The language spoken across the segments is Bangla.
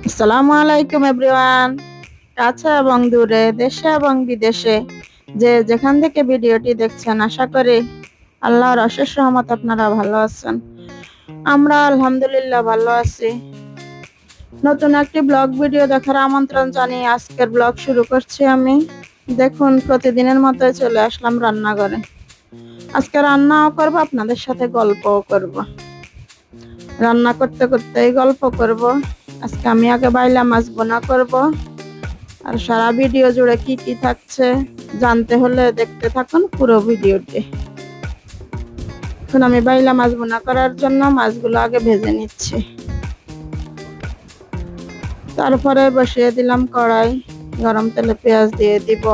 আসসালামু আলাইকুম এভরিওয়ান। কাছে এবং দূরে, দেশে এবং বিদেশে যে যেখান থেকে ভিডিওটি দেখছেন, আশা করি আল্লাহর অশেষ রহমত আপনারা ভালো আছেন। আমরা আলহামদুলিল্লাহ ভালো আছি। নতুন একটি ব্লগ ভিডিও দেখার আমন্ত্রণ জানিয়ে আজকের ব্লগ শুরু করছি আমি। দেখুন, প্রতিদিনের মতোই চলে আসলাম রান্নাঘরে। আজকে রান্নাও করবো, আপনাদের সাথে গল্পও করব। রান্না করতে করতেই গল্প করব। আজকে আমি আগে বাইলা মাছ বোনা করব, আর সারা ভিডিও জুড়ে কি কি থাকছে জানতে হলে দেখতে থাকুন পুরো ভিডিওটি। এখন আমি বাইলা মাছ বোনা করার জন্য মাছগুলো আগে ভেজে নিচ্ছি। তারপরে বসিয়ে দিলাম কড়াই, গরম তেলে পেঁয়াজ দিয়ে দিব।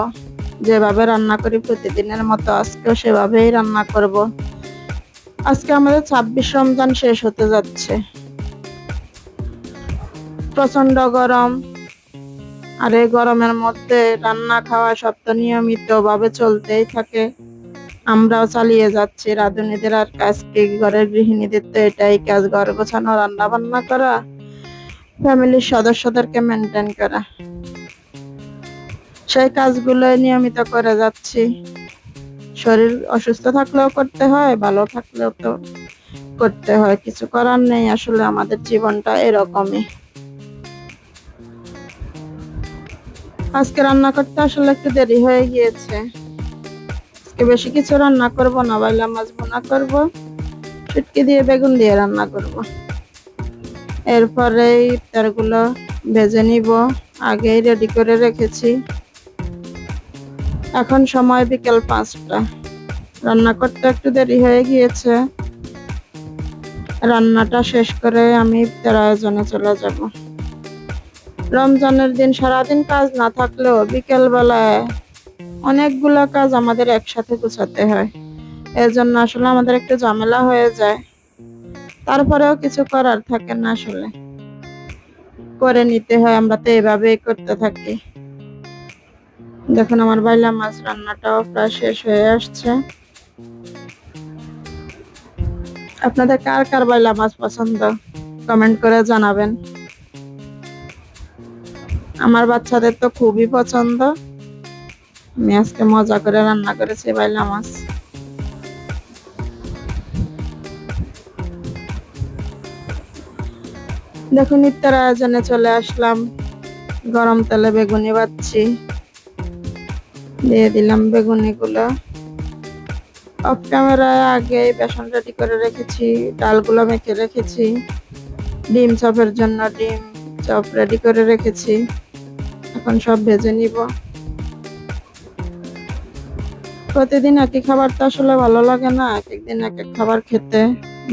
যেভাবে রান্না করি প্রতিদিনের মতো আজকেও সেভাবেই রান্না করব। আজকে আমাদের 26 রমজান শেষ হতে যাচ্ছে। প্রচন্ড গরম, আর এই গরমের মধ্যে রান্না খাওয়া সব তো নিয়মিত ভাবে চলতেই থাকে। আমরাও চালিয়ে যাচ্ছি। রাঁধুনিদের আর কাজ কি? ঘরের গৃহিণীদের তো এটাই কাজ, ঘর গোছানো, রান্না বান্না করা, ফ্যামিলির সদস্যদেরকে মেনটেন করা। সেই কাজগুলো নিয়মিত করে যাচ্ছি। শরীর অসুস্থ থাকলেও করতে হয়, ভালো থাকলেও তো করতে হয়, কিছু করার নেই। আসলে আমাদের জীবনটা এরকমই। আজকে রান্না করতে আসলে একটু দেরি হয়ে গিয়েছে। আজকে বেশি কিছু রান্না করব না, বাইলা মাছ বোনা করব, শুটকি দিয়ে বেগুন দিয়ে রান্না করব। এরপরে ইফতারগুলো ভেজে নিব, আগেই রেডি করে রেখেছি। এখন সময় বিকেল 5টা। রান্না করতে একটু দেরি হয়ে গিয়েছে। রান্নাটা শেষ করে আমি ইফতার আয়োজনে চলে যাব। রমজানের দিন সারাদিন কাজ না থাকলেও বিকেল বেলায় অনেকগুলো কাজ আমাদের একসাথে গুছাতে হয়। এর জন্য আসলে আমাদের একটু ঝামেলা হয়ে যায়। তারপরেও কিছু করার থাকে না, আসলে করে নিতে হয়। আমরা তো এভাবেই করতে থাকি। দেখুন, আমার বাইলা মাছ রান্নাটাও প্রায় শেষ হয়ে আসছে। আপনাদের কার কার বাইলা মাছ পছন্দ কমেন্ট করে জানাবেন। আমার বাচ্চাদের তো খুবই পছন্দ। আমি আজকে মজা করে রান্না করেছি বাইলা মাছ। দেখুন, ইফতার আয়োজনে চলে আসলাম। গরম তেলে বেগুনি ভাজছি, দিয়ে দিলাম বেগুনি গুলো। অফ ক্যামেরায় আগে বেসন রেডি করে রেখেছি, ডালগুলো মেখে রেখেছি। ডিম চপের জন্য ডিম চপ রেডি করে রেখেছি। এখন সব ভেজে নিব। প্রতিদিন একই খাবার তো আসলে ভালো লাগে না, এক একদিন এক এক খাবার খেতে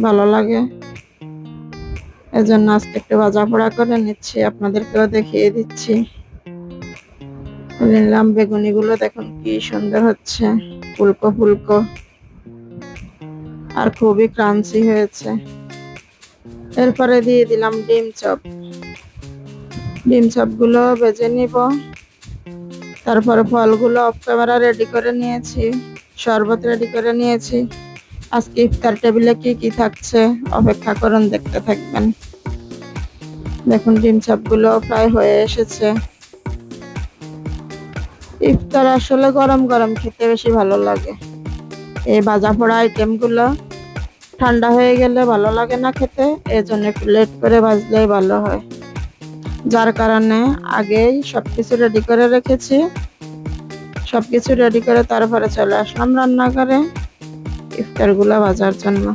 ভালো লাগে। এজন্য আজকে একটু ভাজা পোড়া করে নিচ্ছি, আপনাদেরকেও দেখিয়ে দিচ্ছি। নিলাম বেগুনি গুলো, দেখুন কি সুন্দর হচ্ছে, ফুলকো ফুলকো আর খুবই ক্রাঞ্চি হয়েছে। এরপরে দিয়ে দিলাম ডিম চপ। ডিম চপ গুলো ভেজে নিব। তারপরে ফলগুলো অফ ক্যামেরা রেডি করে নিয়েছি, শরবত রেডি করে নিয়েছি। আজকে ইফতার টেবিলে কি কি থাকছে অপেক্ষা করুন, দেখতে থাকবেন। দেখুন, ডিম চপ গুলো প্রায় হয়ে এসেছে। ইফতার আসলে গরম গরম খেতে বেশি ভালো লাগে। এই ভাজা পোড়া আইটেম গুলো ঠান্ডা হয়ে গেলে ভালো লাগে না খেতে, এজন্য একটু লেট করে ভাজলেই ভালো হয়। যার কারণে আগেই সবকিছু রেডি করে রেখেছি। সবকিছু রেডি করে তারপরে চলে আসলাম রান্নাঘরে ইফতার গুলো ভাজার জন্য।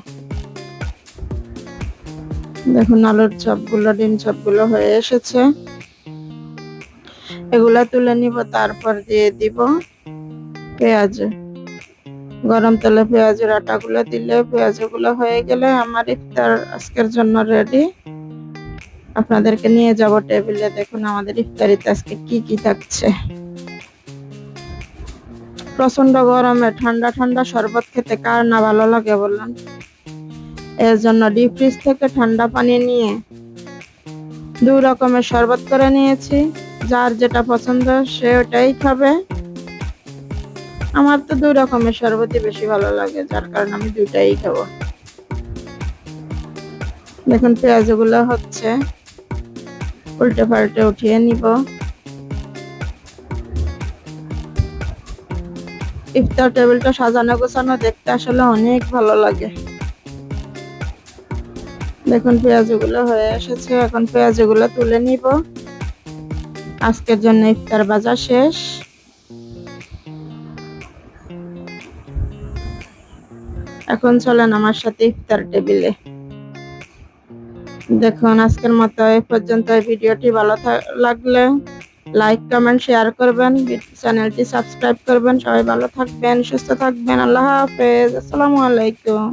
দেখুন, আলুর চপগুলো, ডিম চপগুলো হয়ে এসেছে। এগুলা তুলে নিব, তারপর দিয়ে দিব পেঁয়াজ। গরম তেলে পেঁয়াজের আটাগুলো দিলে, পেঁয়াজগুলো হয়ে গেলে আমার ইফতার আজকের জন্য রেডি। আপনাদেরকে নিয়ে যাব টেবিলে। দেখুন আমাদের ইফতারিতে আজকে কি কি থাকছে। প্রচন্ড গরমে ঠান্ডা ঠান্ডা শরবত খেতে কার না ভালো লাগে বলুন। এর জন্য ডিপ ফ্রিজ থেকে ঠান্ডা পানি নিয়ে 2 রকমের শরবত করে নিয়েছি। যার যেটা পছন্দ সে ওটাই খাবে। আমার তো 2 রকমের শরবতই বেশি ভালো লাগে, যার কারণে আমি দুটাই খাবো। দেখুন পেঁয়াজগুলো হচ্ছে। উল্টে পাল্টে উঠিয়ে নিব। ইফতার টেবিলটা সাজানো গোছানো দেখতে আসলে অনেক ভালো লাগে। দেখুন পেঁয়াজগুলো হয়ে এসেছে, এখন পেঁয়াজগুলো তুলে নিব। আজকের জন্য ইফতার বাজার শেষ। এখন চলেন আমার সাথে ইফতার টেবিলে। দেখুন আজকের মতো এই পর্যন্ত। ভিডিওটি ভালো লাগলে লাইক কমেন্ট শেয়ার করবেন, চ্যানেলটি সাবস্ক্রাইব করবেন। সবাই ভালো থাকবেন, সুস্থ থাকবেন। আল্লাহ হাফেজ, আসসালামু আলাইকুম।